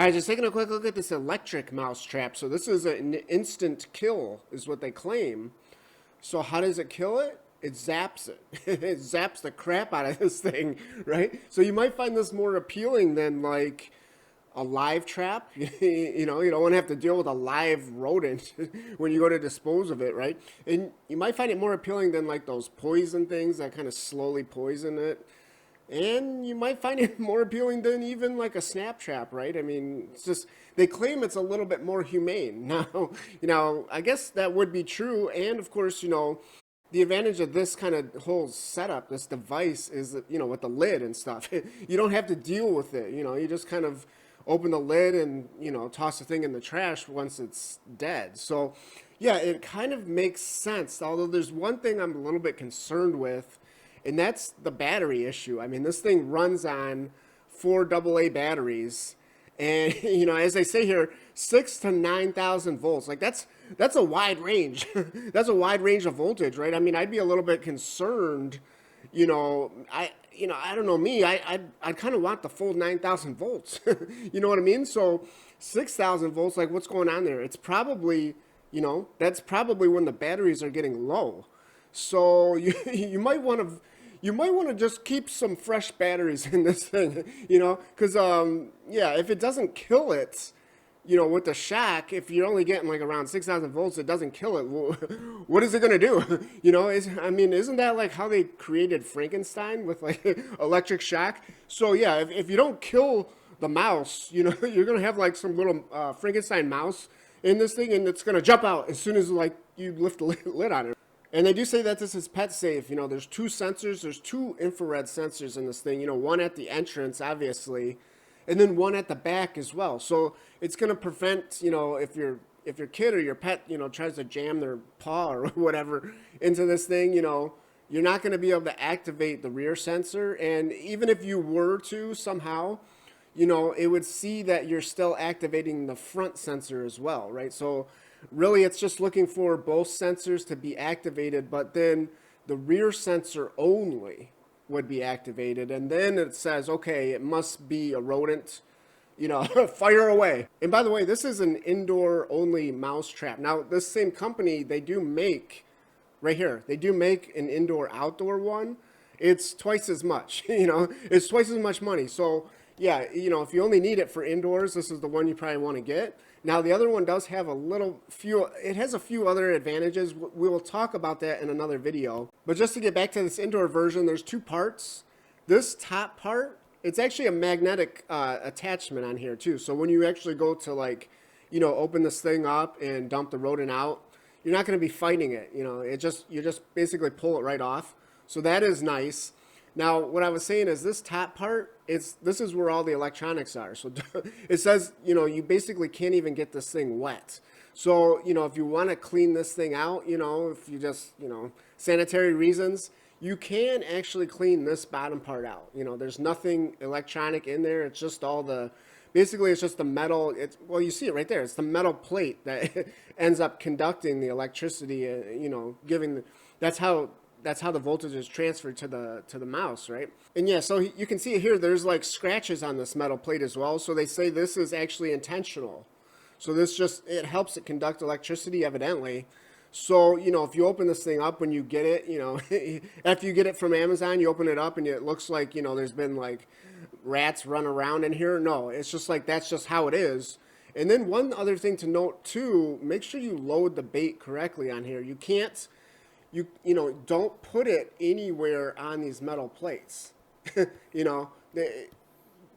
All right, just taking a quick look at this electric mouse trap. So this is an instant kill, is what they claim. So how does it kill it? It zaps it. It zaps the crap out of this thing, right? So you might find this more appealing than like a live trap. You know, you don't want to have to deal with a live rodent when you go to dispose of it, right? And you might find it more appealing than like those poison things that kind of slowly poison it. And you might find it more appealing than even like a snap trap, right? I mean, it's just, they claim it's a little bit more humane. Now, I guess that would be true. And of course, the advantage of this kind of whole setup, this device is that, with the lid and stuff, you don't have to deal with it. You just kind of open the lid and, toss the thing in the trash once it's dead. So yeah, it kind of makes sense. Although there's one thing I'm a little bit concerned with, and that's the battery issue. I mean, this thing runs on 4 AA batteries, and as they say here, 6,000 to 9,000 volts. Like that's a wide range. That's a wide range of voltage, right? I mean, I'd be a little bit concerned. I don't know me. I'd kind of want the full 9,000 volts. You know what I mean? So 6,000 volts. Like, what's going on there? It's probably, that's probably when the batteries are getting low. So you might want to just keep some fresh batteries in this thing, because yeah, if it doesn't kill it, with the shock, if you're only getting like around 6,000 volts, it doesn't kill it. Well, what is it gonna do? Isn't that like how they created Frankenstein with like electric shock? So yeah, if you don't kill the mouse, you're gonna have like some little Frankenstein mouse in this thing, and it's gonna jump out as soon as like you lift the lid on it. And they do say that this is pet safe. There's 2 sensors. There's 2 infrared sensors in this thing. One at the entrance, obviously, and then one at the back as well. So it's going to prevent, if your kid or your pet, tries to jam their paw or whatever into this thing, you're not going to be able to activate the rear sensor. And even if you were to somehow, it would see that you're still activating the front sensor as well, right? So really, it's just looking for both sensors to be activated, but then the rear sensor only would be activated. And then it says, okay, it must be a rodent, fire away. And by the way, this is an indoor only mouse trap. Now, this same company, they do make, right here, they do make an indoor outdoor one. It's twice as much, it's twice as much money. So yeah, if you only need it for indoors, this is the one you probably want to get. Now, the other one does have it has a few other advantages. We will talk about that in another video. But just to get back to this indoor version, there's 2 parts. This top part, it's actually a magnetic attachment on here too. So when you actually go to like, open this thing up and dump the rodent out, you're not going to be fighting it. You just basically pull it right off. So that is nice. Now, what I was saying is this top part, this is where all the electronics are. So it says, you basically can't even get this thing wet. So, if you want to clean this thing out, if you just, sanitary reasons, you can actually clean this bottom part out. There's nothing electronic in there. It's just basically it's just the metal. Well, you see it right there. It's the metal plate that ends up conducting the electricity, that's how the voltage is transferred to the mouse, right? And yeah, so you can see here, there's like scratches on this metal plate as well. So they say this is actually intentional. So it helps it conduct electricity, evidently. So, if you open this thing up when you get it, after you get it from Amazon, you open it up and it looks like, there's been like rats run around in here. No, it's just like, that's just how it is. And then one other thing to note too, make sure you load the bait correctly on here. You can't, don't put it anywhere on these metal plates.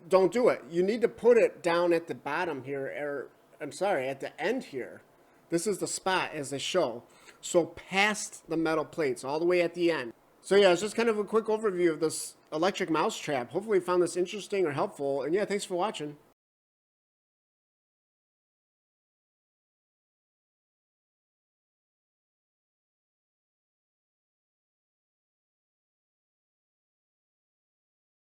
Don't do it. You need to put it down at the bottom here, at the end here. This is the spot as they show. So past the metal plates, all the way at the end. So yeah, it's just kind of a quick overview of this electric mouse trap. Hopefully you found this interesting or helpful. And yeah, thanks for watching.